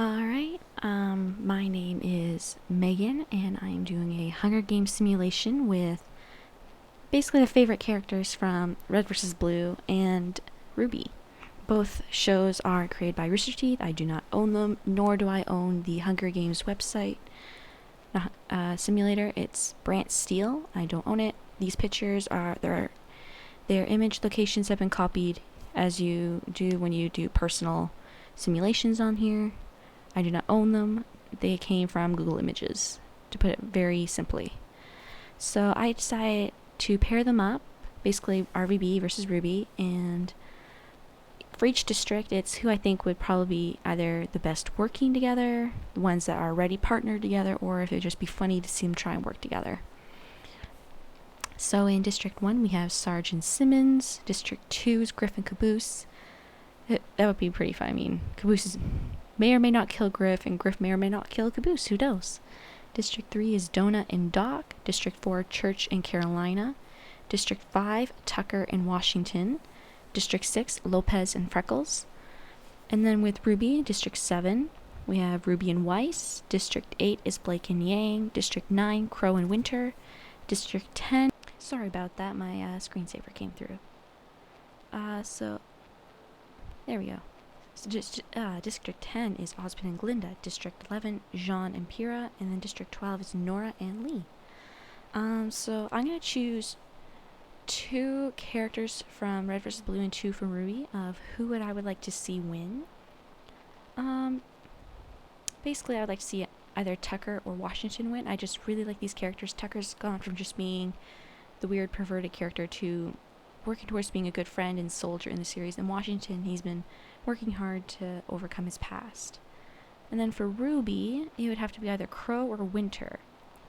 Alright, my name is Megan, and I'm doing a Hunger Games simulation with basically the favorite characters from Red vs. Blue and RWBY. Both shows are created by Rooster Teeth. I do not own them, nor do I own the Hunger Games website simulator. It's Brant Steele. I don't own it. These pictures are their image locations have been copied as you do when you do personal simulations on here. I do not own them. They came from Google Images, to put it very simply. So I decided to pair them up, basically RVB versus RWBY, and for each district, it's who I think would probably be either the best working together, the ones that are already partnered together, or if it would just be funny to see them try and work together. So in District 1, we have Sarge and Simmons. District 2 is Griff and Caboose. That would be pretty fun. I mean, Caboose may or may not kill Griff, and Griff may or may not kill Caboose. Who knows? District 3 is Donut and Doc. District 4, Church and Carolina. District 5, Tucker and Washington. District 6, Lopez and Freckles. And then with RWBY, District 7, we have Ruby and Weiss. District 8 is Blake and Yang. District 9, Crow and Winter. District 10, sorry about that, my screensaver came through. So, there we go. So District 10 is Osmond and Glinda. District 11, Jean and Pyrrha. And then District 12 is Nora and Lee. So I'm going to choose 2 characters from Red vs. Blue and 2 from RWBY of who I would like to see win. Basically, I would like to see either Tucker or Washington win. I just really like these characters. Tucker's gone from just being the weird perverted character to working towards being a good friend and soldier in the series. And Washington, he's been working hard to overcome his past. And then for RWBY, it would have to be either Crow or Winter.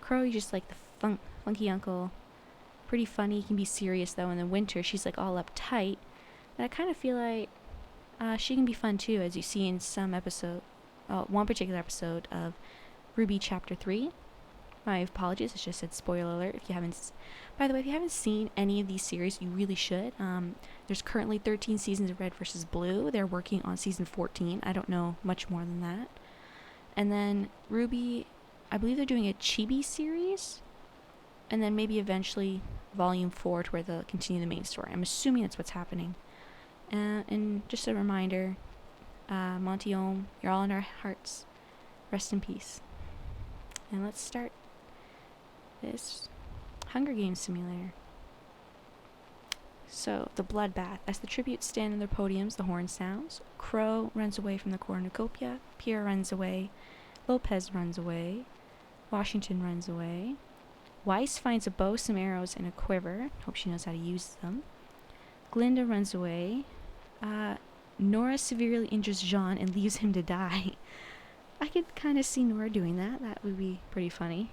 Crow, you just like the funky uncle. Pretty funny, he can be serious though. And then Winter, she's like all uptight. But I kind of feel like she can be fun too, as you see in some episode, one particular episode of RWBY Chapter 3. My apologies, I just said spoiler alert if you haven't. By the way, if you haven't seen any of these series, you really should. There's currently 13 seasons of Red vs. Blue. They're working on season 14. I don't know much more than that. And then RWBY, I believe they're doing a Chibi series. And then maybe eventually Volume 4 to where they'll continue the main story. I'm assuming that's what's happening. And just a reminder, Monty Ohm, you're all in our hearts. Rest in peace. And let's start this Hunger Games simulator. So, the bloodbath. As the tributes stand on their podiums, the horn sounds. Crow runs away from the cornucopia. Pierre runs away. Lopez runs away. Washington runs away. Weiss finds a bow, some arrows, and a quiver. Hope she knows how to use them. Glinda runs away. Nora severely injures Jean and leaves him to die. I could kind of see Nora doing that. That would be pretty funny.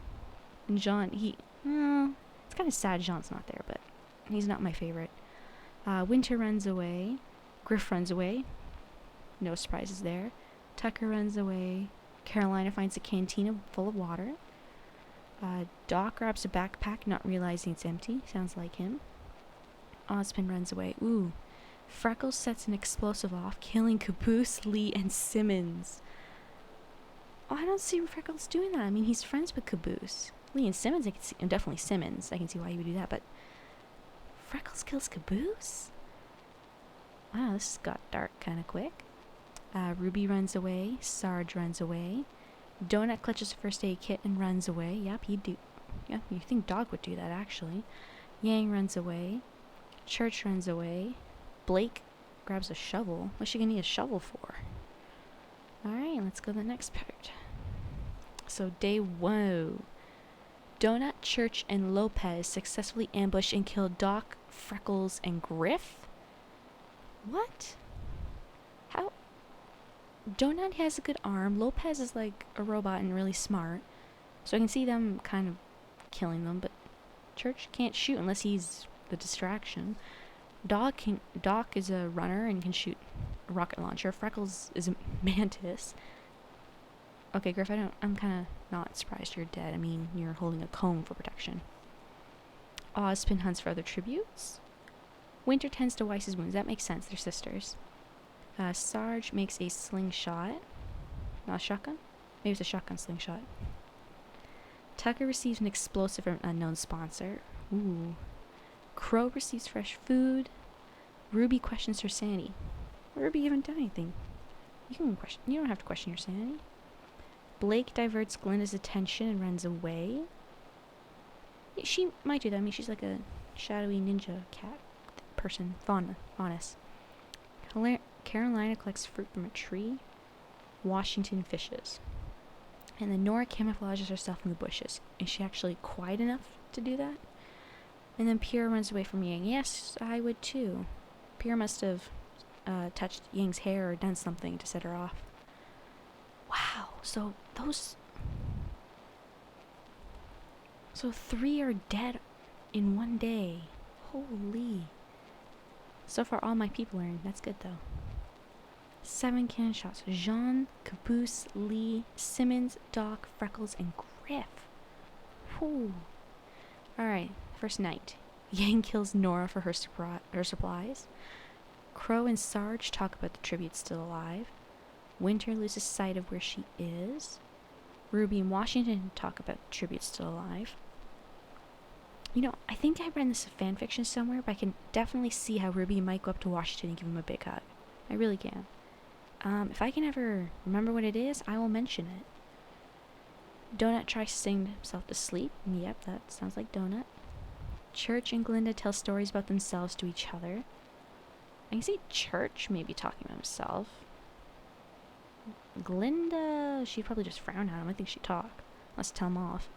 And Jean, it's kind of sad Jean's not there, but he's not my favorite. Winter runs away. Griff runs away. No surprises there. Tucker runs away. Carolina finds a cantina full of water. Doc grabs a backpack, not realizing it's empty. Sounds like him. Osmond runs away. Ooh. Freckles sets an explosive off, killing Caboose, Lee, and Simmons. Oh, I don't see Freckles doing that. I mean, he's friends with Caboose. Lee and Simmons, I can see. And definitely Simmons. I can see why he would do that, but Freckles kills Caboose? Wow, this got dark kind of quick. RWBY runs away. Sarge runs away. Donut clutches a first aid kit and runs away. Yep, he'd do. Yeah, you think Dog would do that, actually. Yang runs away. Church runs away. Blake grabs a shovel. What's she gonna need a shovel for? Alright, let's go to the next part. So, day 1. Donut, Church, and Lopez successfully ambush and kill Doc, Freckles, and Griff? What? How? Donut has a good arm. Lopez is like a robot and really smart. So I can see them kind of killing them, but Church can't shoot unless he's the distraction. Doc is a runner and can shoot a rocket launcher. Freckles is a mantis. Okay, Griff, I'm kind of not surprised you're dead. I mean, you're holding a comb for protection. Ozpin hunts for other tributes. Winter tends to Weiss's wounds. That makes sense. They're sisters. Sarge makes a slingshot. Not a shotgun? Maybe it's a shotgun slingshot. Tucker receives an explosive from an unknown sponsor. Ooh. Crow receives fresh food. Ruby questions her sanity. Ruby haven't done anything. You don't have to question your sanity. Blake diverts Glinda's attention and runs away. Yeah, she might do that. I mean, she's like a shadowy ninja cat person. Faunus. Carolina collects fruit from a tree. Washington fishes. And then Nora camouflages herself in the bushes. Is she actually quiet enough to do that? And then Pierre runs away from Yang. Yes, I would too. Pierre must have touched Yang's hair or done something to set her off. Wow, so 3 are dead in one day. Holy. So far all my people are in. That's good though. 7 cannon shots. Jean, Caboose, Lee, Simmons, Doc, Freckles, and Griff. Whew. Alright, first night. Yang kills Nora for her supplies. Crow and Sarge talk about the tribute still alive. Winter loses sight of where she is. Ruby and Washington talk about the tribute still alive. You know, I think I read this fanfiction somewhere, but I can definitely see how Ruby might go up to Washington and give him a big hug. I really can. If I can ever remember what it is, I will mention it. Donut tries to sing himself to sleep. Yep, that sounds like Donut. Church and Glinda tell stories about themselves to each other. I can see Church maybe talking about himself. Glinda, she'd probably just frown at him. I think she'd talk. Let's tell him off.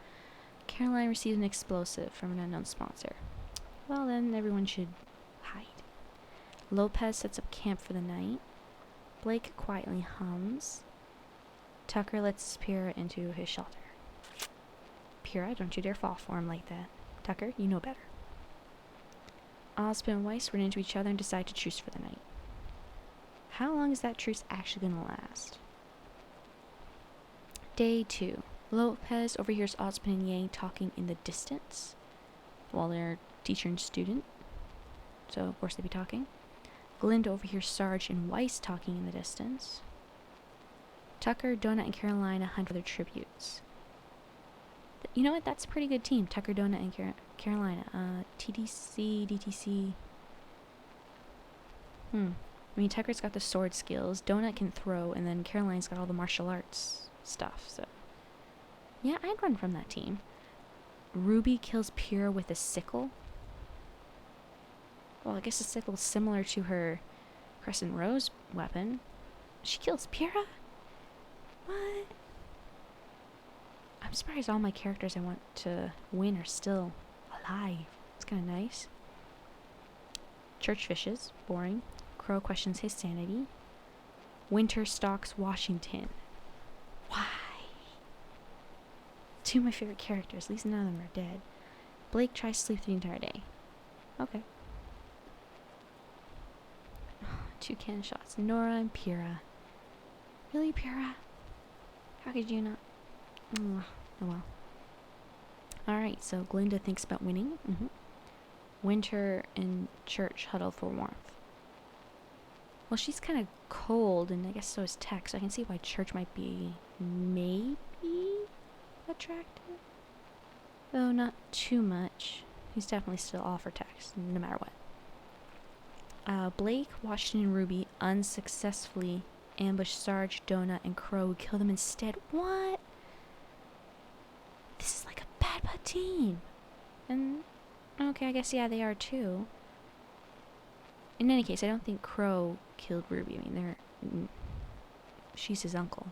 Caroline receives an explosive from an unknown sponsor. Well, then everyone should hide. Lopez sets up camp for the night. Blake quietly hums. Tucker lets Pyrrha into his shelter. Pyrrha, don't you dare fall for him like that. Tucker, you know better. Ozpin and Weiss run into each other and decide to truce for the night. How long is that truce actually going to last? Day 2. Lopez overhears Ozpin and Yang talking in the distance while they're teacher and student. So, of course, they'd be talking. Glinda overhears Sarge and Weiss talking in the distance. Tucker, Donut, and Carolina hunt for their tributes. You know what? That's a pretty good team. Tucker, Donut, and Carolina. TDC, DTC. I mean, Tucker's got the sword skills. Donut can throw. And then Caroline's got all the martial arts stuff. So, yeah, I'd run from that team. Ruby kills Pyrrha with a sickle. Well, I guess the sickle's similar to her Crescent Rose weapon. She kills Pyrrha? What? I'm surprised all my characters I want to win are still alive. It's kind of nice. Church fishes. Boring. Crow questions his sanity. Winter stalks Washington. Why? 2 of my favorite characters. At least none of them are dead. Blake tries to sleep the entire day. Okay. 2 cannon shots. Nora and Pyrrha. Really, Pyrrha? How could you not? Oh well. Alright, so Glinda thinks about winning. Winter and Church huddle for warmth. Well, she's kind of cold, and I guess so is Tex, so I can see why Church might be maybe attractive. Though not too much. He's definitely still all for Tex, no matter what. Blake, Washington, and Ruby unsuccessfully ambush Sarge, Donut, and Crow, who kill them instead. What? This is like a bad team. And, okay, I guess, yeah, they are too. In any case, I don't think Crow killed Ruby. I mean, she's his uncle.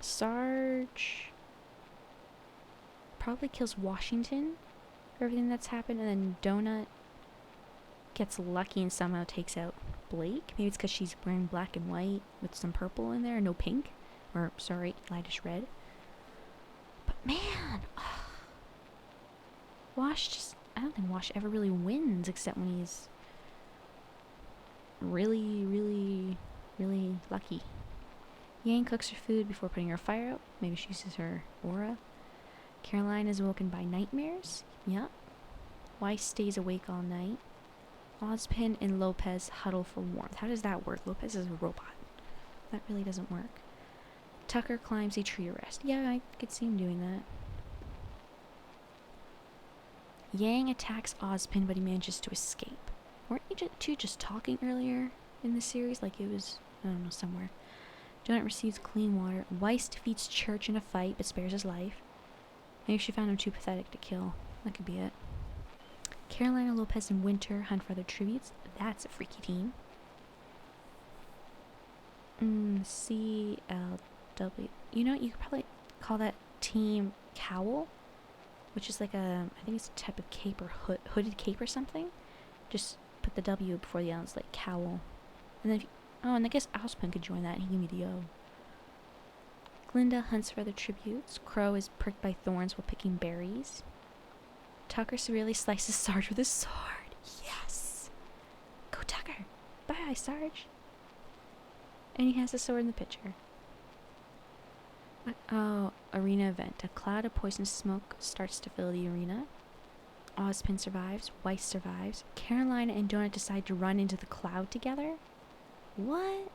Sarge probably kills Washington for everything that's happened, and then Donut gets lucky and somehow takes out Blake. Maybe it's because she's wearing black and white with some purple in there, no pink. Or, sorry, lightish red. But man, Wash just, I don't think Wash ever really wins except when he's really, really, really lucky. Yang cooks her food before putting her fire out. Maybe she uses her aura. Caroline is woken by nightmares. Yep. Weiss stays awake all night. Ozpin and Lopez huddle for warmth. How does that work? Lopez is a robot. That really doesn't work. Tucker climbs a tree to rest. Yeah, I could see him doing that. Yang attacks Ozpin, but he manages to escape. Weren't you two just talking earlier in the series? Like it was, I don't know, somewhere. Donut receives clean water. Weiss defeats Church in a fight, but spares his life. Maybe she found him too pathetic to kill. That could be it. Carolina, Lopez, and Winter hunt for other tributes. That's a freaky team. CLW. You know what? You could probably call that team Cowl, which is like a, I think it's a type of cape or hooded cape or something. Just put the W before the L. It's like Cowl. And then if you, oh, and I guess Ozpin could join that and he can be the O. Glinda hunts for other tributes. Crow is pricked by thorns while picking berries. Tucker severely slices Sarge with his sword. Yes! Go Tucker! Bye, Sarge! And he has a sword in the picture. Oh, arena event. A cloud of poisonous smoke starts to fill the arena. Ozpin survives. Weiss survives. Carolina and Donut decide to run into the cloud together. What?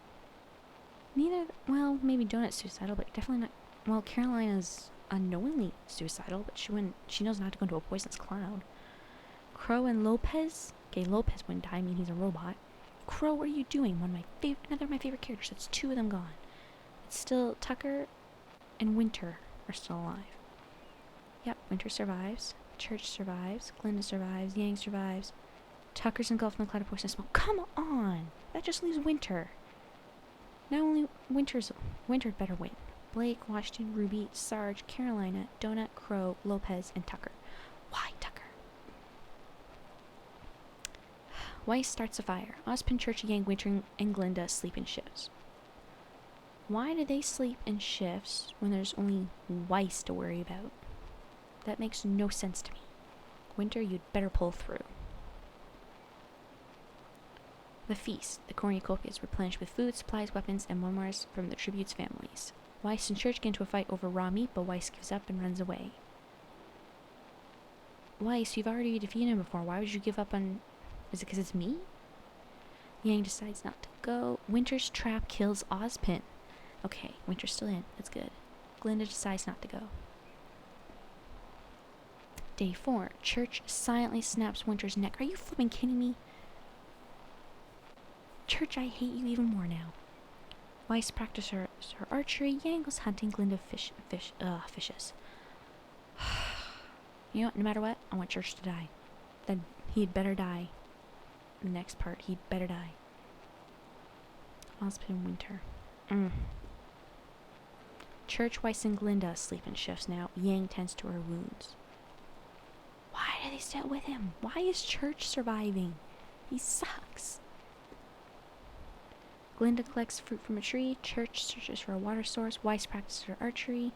Neither. Well, maybe Donut's suicidal, but definitely not. Well, Carolina's unknowingly suicidal, but she knows not to go into a poisonous cloud. Crow and Lopez. Okay, Lopez wouldn't die. I mean, he's a robot. Crow, what are you doing? Another of my favorite characters. That's two of them gone. It's still Tucker and Winter are still alive. Yep, Winter survives. Church survives. Glinda survives. Yang survives. Tucker's engulfed in the cloud of poisonous smoke. Come on! That just leaves Winter. Not only Winter better win. Blake, Washington, Ruby, Sarge, Carolina, Donut, Crow, Lopez, and Tucker. Why Tucker? Weiss starts a fire. Ozpin, Church, Yang, Winter, and Glinda sleep in shifts. Why do they sleep in shifts when there's only Weiss to worry about? That makes no sense to me. Winter, you'd better pull through. The feast. The cornucopia is replenished with food, supplies, weapons, and memoirs from the tributes' families. Weiss and Church get into a fight over raw meat, but Weiss gives up and runs away. Weiss, you've already defeated him before. Why would you give up on... Is it because it's me? Yang decides not to go. Winter's trap kills Ozpin. Okay, Winter's still in. That's good. Glinda decides not to go. Day 4. Church silently snaps Winter's neck. Are you flipping kidding me? Church, I hate you even more now. Weiss practices her archery. Yang goes hunting. Glinda fishes. You know what? No matter what, I want Church to die. Then he'd better die. The next part, he'd better die. Ozpin, Winter. Church, Weiss, and Glinda sleep in shifts now. Yang tends to her wounds. Why do they stay with him? Why is Church surviving? He sucks. Glinda collects fruit from a tree. Church searches for a water source. Weiss practices her archery.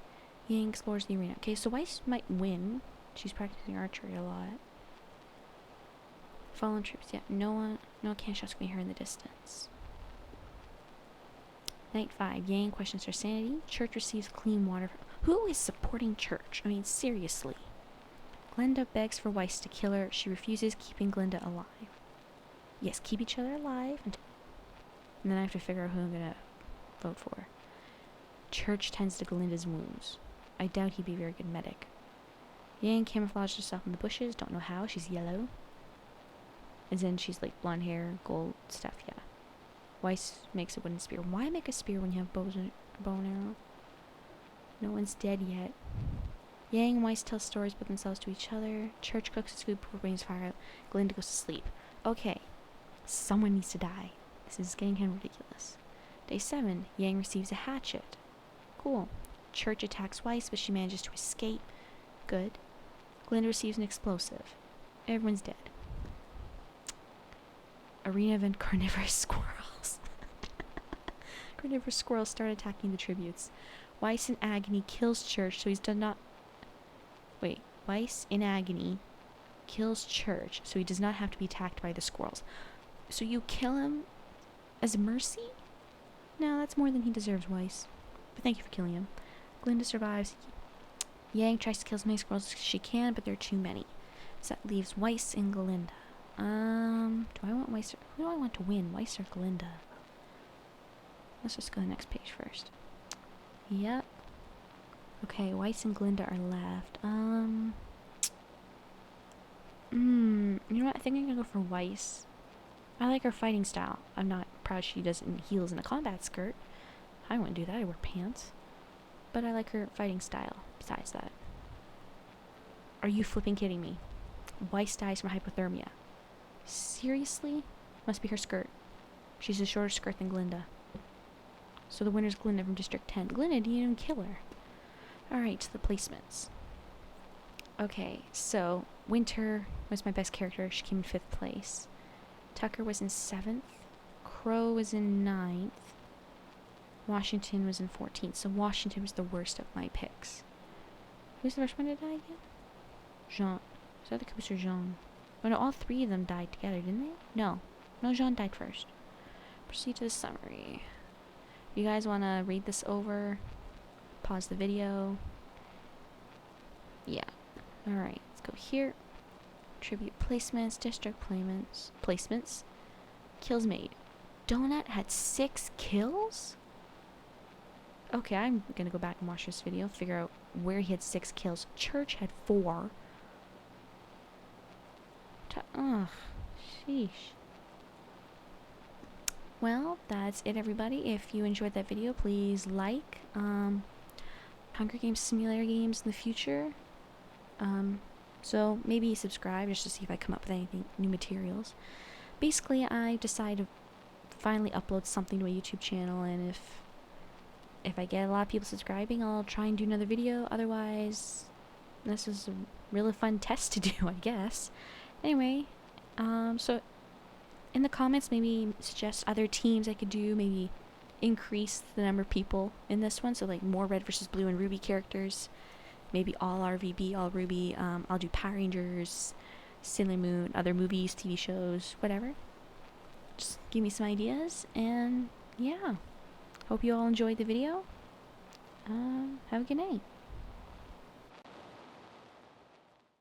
Yang explores the arena. Okay, so Weiss might win. She's practicing archery a lot. Fallen troops. Yeah, no can't shots can be heard in the distance. Night 5. Yang questions her sanity. Church receives clean water. Who is supporting Church? I mean, seriously. Glinda begs for Weiss to kill her. She refuses, keeping Glinda alive. Yes, keep each other alive. And then I have to figure out who I'm gonna vote for. Church tends to Glinda's wounds. I doubt he'd be a very good medic. Yang camouflaged herself in the bushes. Don't know how. She's yellow. As in, she's like blonde hair, gold stuff, yeah. Weiss makes a wooden spear. Why make a spear when you have bow and arrow? No one's dead yet. Yang and Weiss tell stories about themselves to each other. Church cooks his food before putting his fire out. Glinda goes to sleep. Okay, someone needs to die. This is getting kind of ridiculous. Day 7. Yang receives a hatchet. Cool. Church attacks Weiss, but she manages to escape. Good. Glinda receives an explosive. Everyone's dead. Arena event. Carnivorous squirrels. Carnivorous squirrels start attacking the tributes. Weiss in agony kills Church, so he's done not... Wait. Weiss in agony kills Church, so he does not have to be attacked by the squirrels. So you kill him as mercy? No, that's more than he deserves, Weiss. But thank you for killing him. Glinda survives. Yang tries to kill as many squirrels as she can, but there are too many. So that leaves Weiss and Glinda. Do I want Weiss or... Who do I want to win? Weiss or Glinda? Let's just go to the next page first. Yep. Okay, Weiss and Glinda are left. You know what? I think I'm gonna go for Weiss. I like her fighting style. I'm not proud she doesn't heels in a combat skirt. I wouldn't do that. I wear pants. But I like her fighting style. Besides that. Are you flipping kidding me? Weiss dies from hypothermia. Seriously? Must be her skirt. She's a shorter skirt than Glinda. So the winner's Glinda from District 10. Glinda didn't even kill her. Alright, to the placements. Okay, so Winter was my best character. She came in 5th place. Tucker was in 7th. Crow was in 9th. Washington was in 14th. So Washington was the worst of my picks. Who's the first one to die again? Jean. Is that the Caboose or Jean? Oh no, all 3 of them died together, didn't they? No. No, Jean died first. Proceed to the summary. You guys want to read this over? Pause the video. Yeah. Alright, let's go here. Tribute placements, district placements. Kills made. Donut had 6 kills? Okay, I'm gonna go back and watch this video, figure out where he had 6 kills. Church had 4. Ugh, sheesh. Well, that's it, everybody. If you enjoyed that video, please like. Hunger Games Simulator games in the future. So maybe subscribe just to see if I come up with anything new materials. Basically, I decided to finally upload something to a YouTube channel, and if I get a lot of people subscribing, I'll try and do another video. Otherwise, this is a really fun test to do, I guess. Anyway, so in the comments, maybe suggest other teams I could do, maybe increase the number of people in this one, so like more Red versus Blue and Ruby characters, maybe all RVB, all Ruby. I'll do Power Rangers, Sailor Moon, other movies, TV shows, whatever. Just give me some ideas, and yeah, hope you all enjoyed the video. Have a good night.